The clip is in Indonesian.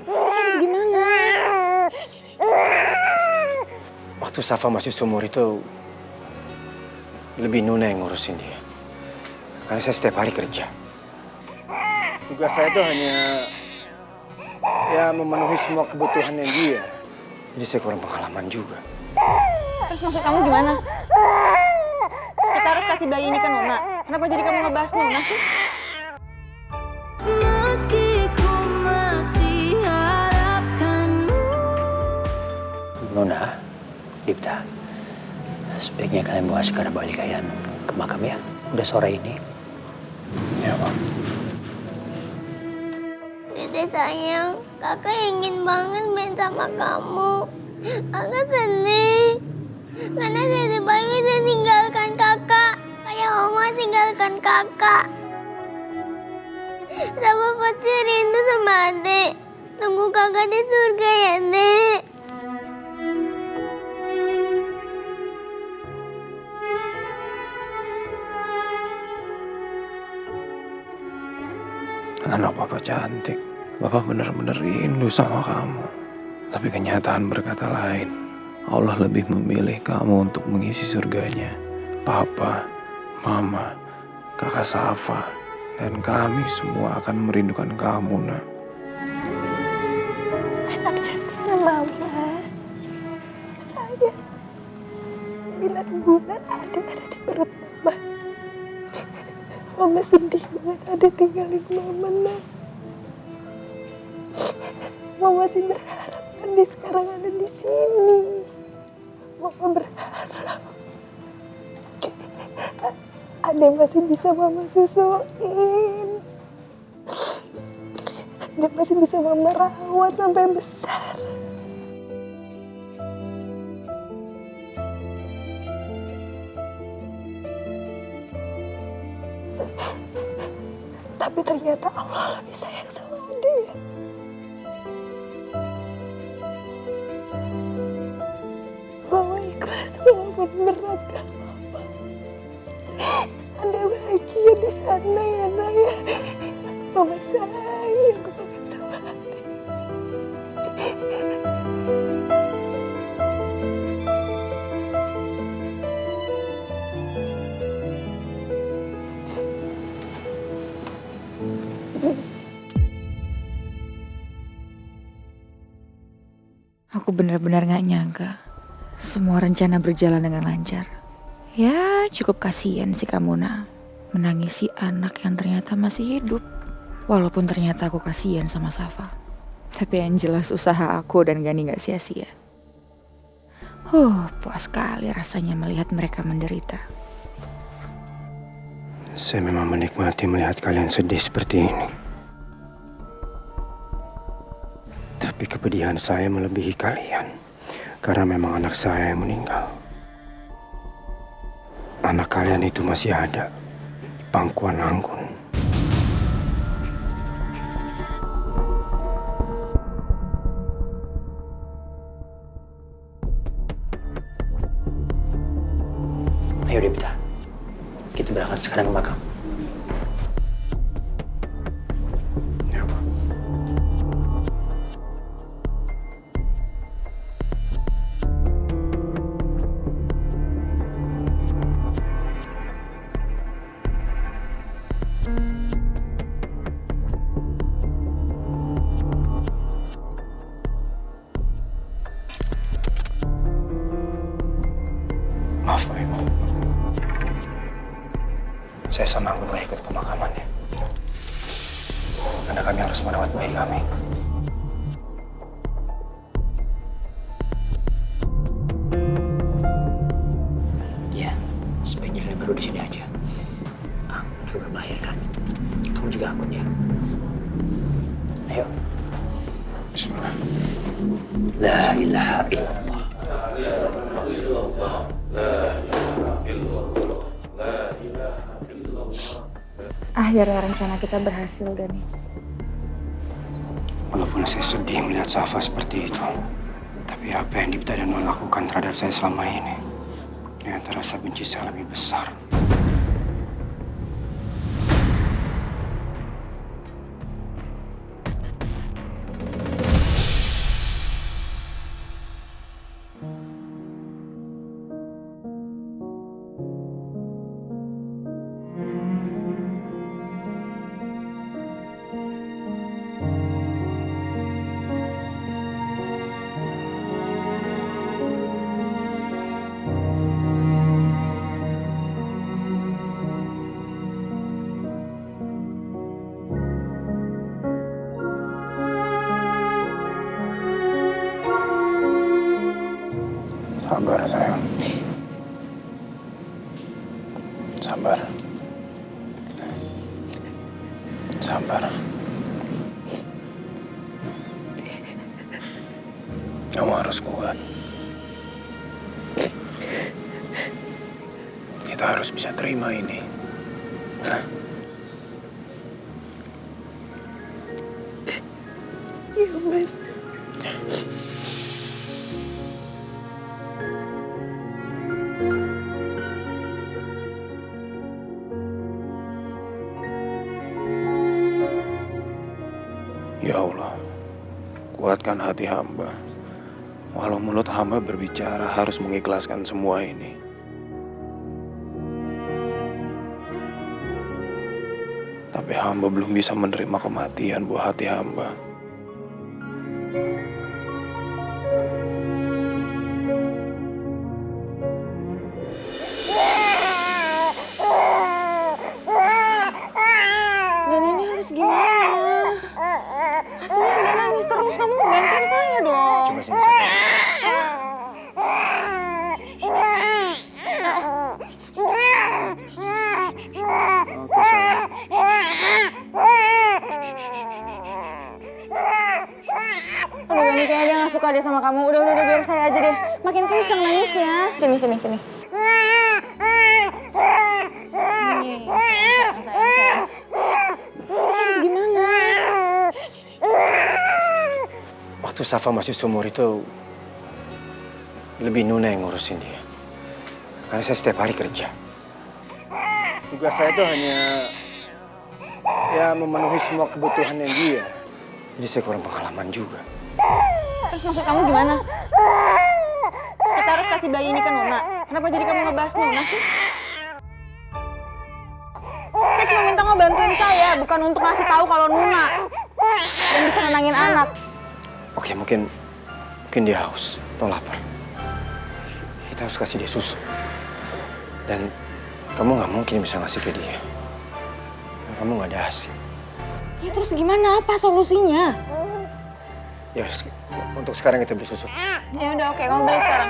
Terus gimana? Waktu Safa masih seumur itu, lebih Nuna yang ngurusin dia. Karena saya setiap hari kerja. Tugas saya itu hanya memenuhi semua kebutuhannya dia. Jadi saya kurang pengalaman juga. Terus maksud kamu gimana? Kita harus kasih bayi ini ke Nona. Kenapa jadi kamu ngebahas Nona sih? Nona, Dipta, sebaiknya kalian bawa Askara balik kalian ke makam ya. Udah sore ini. Ya, Pak. Dede sayang, kakak ingin banget main sama kamu. Kakak sedih. Karena Dede bayi udah tinggalkan kakak. Kayak Oma tinggalkan kakak. Sama pasti rindu sama adik. Tunggu kakak di surga ya, Dek. Anak papa cantik. Papa benar-benar rindu sama kamu. Tapi kenyataan berkata lain. Allah lebih memilih kamu untuk mengisi surganya. Papa, Mama, Kakak Safa, dan kami semua akan merindukan kamu, nak. Anak cantiknya Mama. Saya 9 bulan ada di perut Mama. Mama sedih banget ada tinggalin Mama, nak. Mama masih berharap Ade sekarang ada di sini. Mama berharap Ade masih bisa Mama susuin. Ade masih bisa Mama rawat sampai besar. Tapi ternyata Allah lebih sayang sama Ade. Mama ikhlas walaupun berat kan Mama. Ade bahagia di sana ya, nak ya. Mama sayang banget sama Ade. Aku benar-benar gak nyangka semua rencana berjalan dengan lancar. Ya cukup kasihan sih kamu nak, menangisi anak yang ternyata masih hidup. Walaupun ternyata aku kasihan sama Safa. Tapi yang jelas usaha aku dan Gani gak sia-sia. Puas sekali rasanya melihat mereka menderita. Saya memang menikmati melihat kalian sedih seperti ini. Tapi kepedihan saya melebihi kalian. Karena memang anak saya yang meninggal. Anak kalian itu masih ada di pangkuan anggun. Ayo Dipta, kita berangkat sekarang ke makam. Ya, Pak. Maaf Pak Ibu. Saya sama Anggun gak ikut pemakamannya. Karena kami harus merawat bayi kami. Ya, sebaiknya kalian baru di sini aja. Aku juga melahirkan. Kamu juga akun ya. Ayo. Bismillah. La ilaha illallah. Akhirnya rencana kita berhasil, Gani. Walaupun saya sedih melihat Safa seperti itu. Tapi apa yang Dipta dan Nona lakukan terhadap saya selama ini. Ternyata rasa benci saya lebih besar. Sabar sayang. Sabar. Sabar. Kamu harus kuat. Kita harus bisa terima ini. Hah? Iya, Mas. Ya Allah, kuatkan hati hamba. Walau mulut hamba berbicara harus mengikhlaskan semua ini. Tapi hamba belum bisa menerima kematian buah hati hamba. Dan ini harus gimana? Hasilnya dia nangis terus, kamu bantuin saya dong. Coba sini saya. Oke, sayang. Aduh, ini kayaknya dia gak suka deh sama kamu. Udah, biar saya aja deh. Makin kenceng nangisnya. Sini. Nih, sayang. Terus gimana? Waktu Safa masih seumur itu, lebih Nuna yang ngurusin dia. Karena saya setiap hari kerja. Tugas saya tuh hanya ya memenuhi semua kebutuhannya dia. Jadi saya kurang pengalaman juga. Terus maksud kamu gimana? Kita harus kasih bayi ini ke Nuna. Kenapa jadi kamu ngebahas Nuna sih? Saya cuma minta ngebantuin saya, bukan untuk ngasih tahu kalau Nuna yang bisa nenangin anak. Oke, mungkin dia haus atau lapar. Kita harus kasih dia susu. Dan kamu nggak mungkin bisa ngasih ke dia. Kamu nggak ada ASI. Ya terus gimana? Apa solusinya? Ya, untuk sekarang kita beli susu. Ya udah oke, kamu beli sekarang.